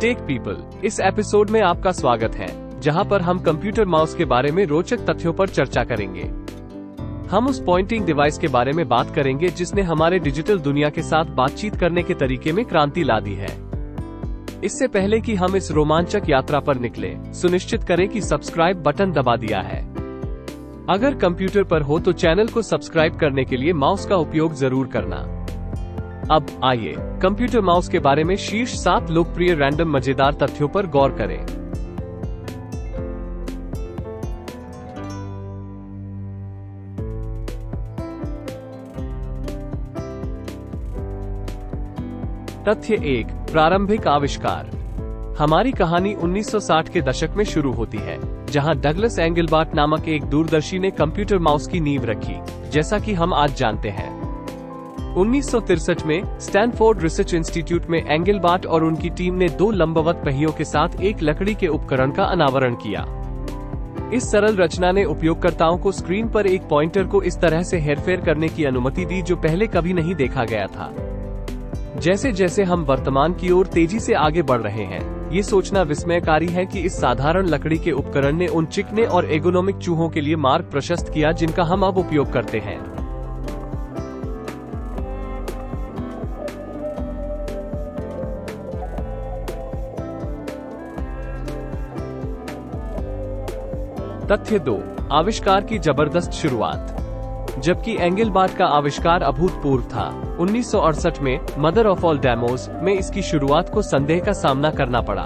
Take people. इस episode में आपका स्वागत है, जहां पर हम कंप्यूटर माउस के बारे में रोचक तथ्यों पर चर्चा करेंगे। हम उस पॉइंटिंग डिवाइस के बारे में बात करेंगे जिसने हमारे डिजिटल दुनिया के साथ बातचीत करने के तरीके में क्रांति ला दी है। इससे पहले कि हम इस रोमांचक यात्रा पर निकले, सुनिश्चित करें कि सब्सक्राइब बटन दबा दिया है। अगर कंप्यूटर पर हो तो चैनल को सब्सक्राइब करने के लिए माउस का उपयोग जरूर करना। अब आइए कंप्यूटर माउस के बारे में शीर्ष 7 लोकप्रिय रैंडम मजेदार तथ्यों पर गौर करें। तथ्य 1, प्रारंभिक आविष्कार। हमारी कहानी 1960 के दशक में शुरू होती है, जहां डगलस एंगलबार्ट नामक एक दूरदर्शी ने कंप्यूटर माउस की नींव रखी, जैसा कि हम आज जानते हैं। 1963 में स्टैनफोर्ड रिसर्च इंस्टीट्यूट में एंगलबार्ट और उनकी टीम ने 2 लंबवत पहियों के साथ एक लकड़ी के उपकरण का अनावरण किया। इस सरल रचना ने उपयोगकर्ताओं को स्क्रीन पर एक पॉइंटर को इस तरह से हेरफेर करने की अनुमति दी जो पहले कभी नहीं देखा गया था। जैसे जैसे हम वर्तमान की ओर तेजी से आगे बढ़ रहे हैं, ये सोचना विस्मयकारी है कि इस साधारण लकड़ी के उपकरण ने उन चिकने और एर्गोनोमिक चूहों के लिए मार्ग प्रशस्त किया जिनका हम अब उपयोग करते हैं। तथ्य 2, आविष्कार की जबरदस्त शुरुआत। जबकि एंगलबार्ट का आविष्कार अभूतपूर्व था, 1968 में मदर ऑफ ऑल डेमोज में इसकी शुरुआत को संदेह का सामना करना पड़ा।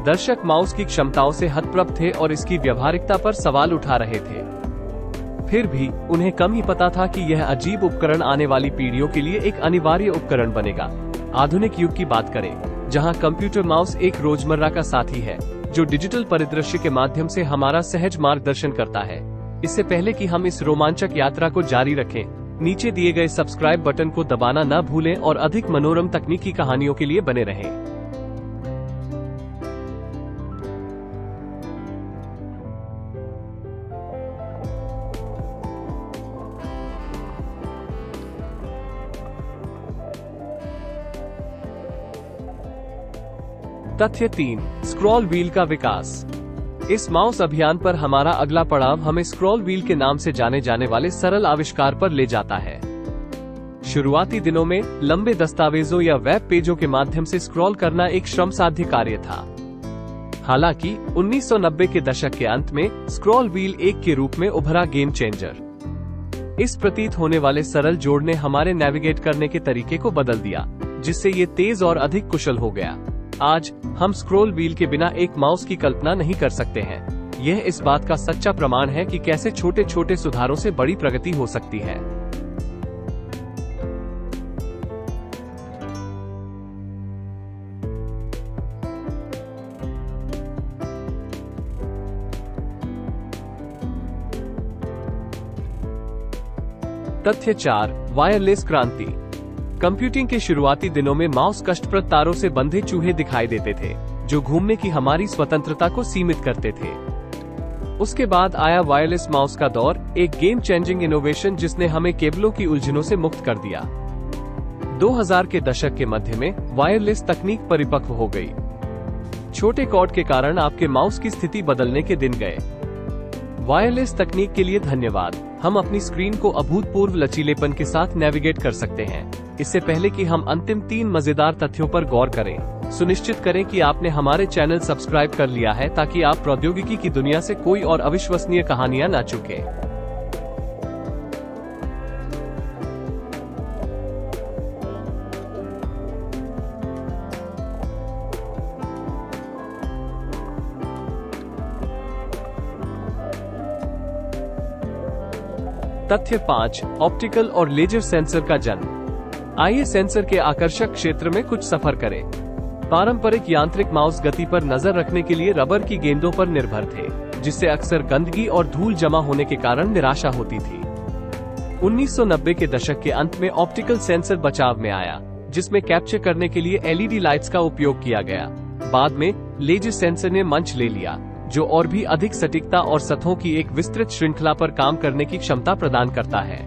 दर्शक माउस की क्षमताओं से हतप्रभ थे और इसकी व्यावहारिकता पर सवाल उठा रहे थे। फिर भी उन्हें कम ही पता था कि यह अजीब उपकरण आने वाली पीढ़ियों के लिए एक अनिवार्य उपकरण बनेगा। आधुनिक युग की बात करें, जहां कंप्यूटर माउस एक रोजमर्रा का साथी है जो डिजिटल परिदृश्य के माध्यम से हमारा सहज मार्गदर्शन करता है। इससे पहले कि हम इस रोमांचक यात्रा को जारी रखें, नीचे दिए गए सब्सक्राइब बटन को दबाना न भूलें और अधिक मनोरम तकनीकी कहानियों के लिए बने रहें। तथ्य 3, स्क्रॉल व्हील का विकास। इस माउस अभियान पर हमारा अगला पड़ाव हमें स्क्रॉल व्हील के नाम से जाने जाने वाले सरल आविष्कार पर ले जाता है। शुरुआती दिनों में लंबे दस्तावेजों या वेब पेजों के माध्यम से स्क्रॉल करना एक श्रमसाध्य कार्य था। हालांकि 1990 के दशक के अंत में स्क्रॉल व्हील एक के रूप में उभरा गेम चेंजर। इस प्रतीत होने वाले सरल जोड़ ने हमारे नेविगेट करने के तरीके को बदल दिया, जिससे ये तेज और अधिक कुशल हो गया। आज हम स्क्रॉल व्हील के बिना एक माउस की कल्पना नहीं कर सकते हैं। यह इस बात का सच्चा प्रमाण है कि कैसे छोटे छोटे सुधारों से बड़ी प्रगति हो सकती है। तथ्य 4, वायरलेस क्रांति। कंप्यूटिंग के शुरुआती दिनों में माउस कष्टप्रद तारों से बंधे चूहे दिखाई देते थे, जो घूमने की हमारी स्वतंत्रता को सीमित करते थे। उसके बाद आया वायरलेस माउस का दौर, एक गेम चेंजिंग इनोवेशन जिसने हमें केबलों की उलझनों से मुक्त कर दिया। 2000 के दशक के मध्य में वायरलेस तकनीक परिपक्व हो गई। छोटे कॉर्ड के कारण आपके माउस की स्थिति बदलने के दिन गए। वायरलेस तकनीक के लिए धन्यवाद। हम अपनी स्क्रीन को अभूतपूर्व लचीलेपन के साथ नेविगेट कर सकते हैं। इससे पहले कि हम अंतिम 3 मजेदार तथ्यों पर गौर करें, सुनिश्चित करें कि आपने हमारे चैनल सब्सक्राइब कर लिया है ताकि आप प्रौद्योगिकी की दुनिया से कोई और अविश्वसनीय कहानियां ना चूकें। तथ्य 5, ऑप्टिकल और लेजर सेंसर का जन्म। आइए सेंसर के आकर्षक क्षेत्र में कुछ सफर करें। पारंपरिक यांत्रिक माउस गति पर नजर रखने के लिए रबर की गेंदों पर निर्भर थे, जिससे अक्सर गंदगी और धूल जमा होने के कारण निराशा होती थी। 1990 के दशक के अंत में ऑप्टिकल सेंसर बचाव में आया, जिसमें कैप्चर करने के लिए एलईडी लाइट्स का उपयोग किया गया। बाद में लेजर सेंसर ने मंच ले लिया, जो और भी अधिक सटीकता और सतहों की एक विस्तृत श्रृंखला पर काम करने की क्षमता प्रदान करता है।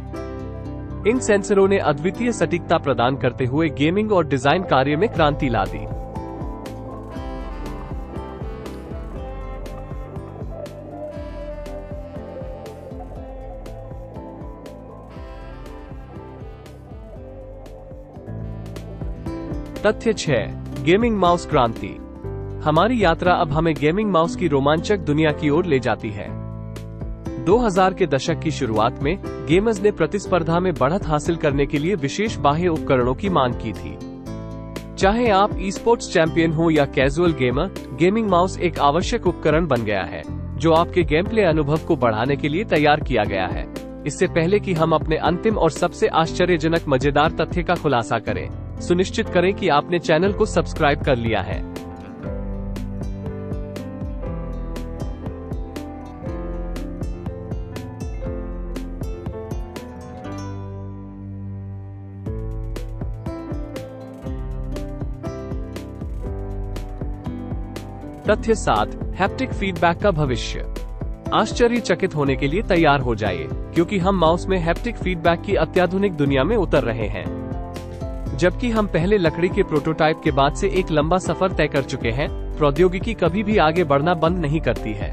इन सेंसरों ने अद्वितीय सटीकता प्रदान करते हुए गेमिंग और डिजाइन कार्य में क्रांति ला दी। तथ्य 6, गेमिंग माउस क्रांति। हमारी यात्रा अब हमें गेमिंग माउस की रोमांचक दुनिया की ओर ले जाती है। 2000 के दशक की शुरुआत में गेमर्स ने प्रतिस्पर्धा में बढ़त हासिल करने के लिए विशेष बाह्य उपकरणों की मांग की थी। चाहे आप ई स्पोर्ट्स चैंपियन हो या कैजुअल गेमर, गेमिंग माउस एक आवश्यक उपकरण बन गया है जो आपके गेम प्ले अनुभव को बढ़ाने के लिए तैयार किया गया है। इससे पहले कि हम अपने अंतिम और सबसे आश्चर्यजनक मजेदार तथ्य का खुलासा करें, सुनिश्चित करें कि आपने चैनल को सब्सक्राइब कर लिया है। तथ्य 7, हैप्टिक फीडबैक का भविष्य। आश्चर्यचकित होने के लिए तैयार हो जाइए, क्योंकि हम माउस में हैप्टिक फीडबैक की अत्याधुनिक दुनिया में उतर रहे हैं। जबकि हम पहले लकड़ी के प्रोटोटाइप के बाद से एक लंबा सफर तय कर चुके हैं, प्रौद्योगिकी कभी भी आगे बढ़ना बंद नहीं करती है।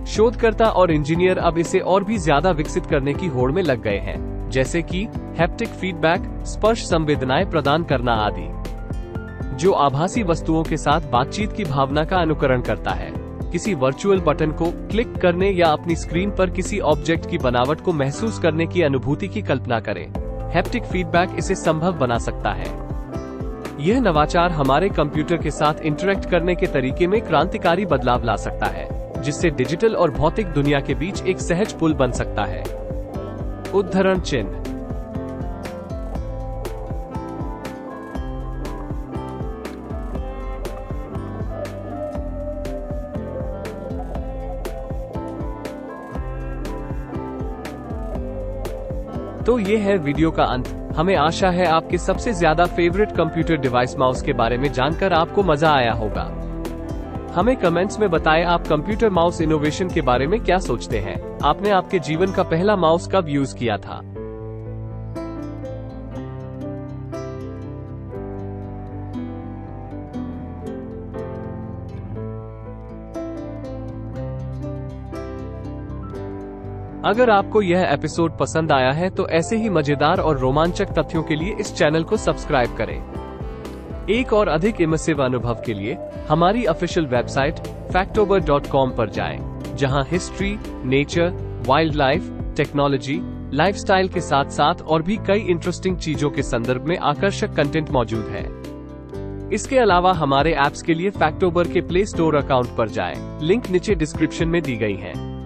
शोधकर्ता और इंजीनियर अब इसे और भी ज्यादा विकसित करने की होड़ में लग गए हैं, जैसे कि हैप्टिक फीडबैक, स्पर्श संवेदनाएं प्रदान करना आदि, जो आभासी वस्तुओं के साथ बातचीत की भावना का अनुकरण करता है। किसी वर्चुअल बटन को क्लिक करने या अपनी स्क्रीन पर किसी ऑब्जेक्ट की बनावट को महसूस करने की अनुभूति की कल्पना करें। हैप्टिक फीडबैक इसे संभव बना सकता है। यह नवाचार हमारे कंप्यूटर के साथ इंटरेक्ट करने के तरीके में क्रांतिकारी बदलाव ला सकता है, जिससे डिजिटल और भौतिक दुनिया के बीच एक सहज पुल बन सकता है। उद्धरण चिन्ह। तो ये है वीडियो का अंत। हमें आशा है आपके सबसे ज्यादा फेवरेट कंप्यूटर डिवाइस माउस के बारे में जानकर आपको मजा आया होगा। हमें कमेंट्स में बताएं आप कंप्यूटर माउस इनोवेशन के बारे में क्या सोचते हैं। आपने आपके जीवन का पहला माउस कब यूज किया था? अगर आपको यह एपिसोड पसंद आया है तो ऐसे ही मजेदार और रोमांचक तथ्यों के लिए इस चैनल को सब्सक्राइब करें। एक और अधिक इमर्सिव अनुभव के लिए हमारी ऑफिशियल वेबसाइट factober.com पर जाएं, जहां history, nature, wild life, technology, lifestyle के साथ साथ और भी कई इंटरेस्टिंग चीजों के संदर्भ में आकर्षक कंटेंट मौजूद है। इसके अलावा हमारे ऐप्स के लिए फैक्टोबर के प्ले स्टोर अकाउंट पर जाएं, लिंक नीचे डिस्क्रिप्शन में दी गई है।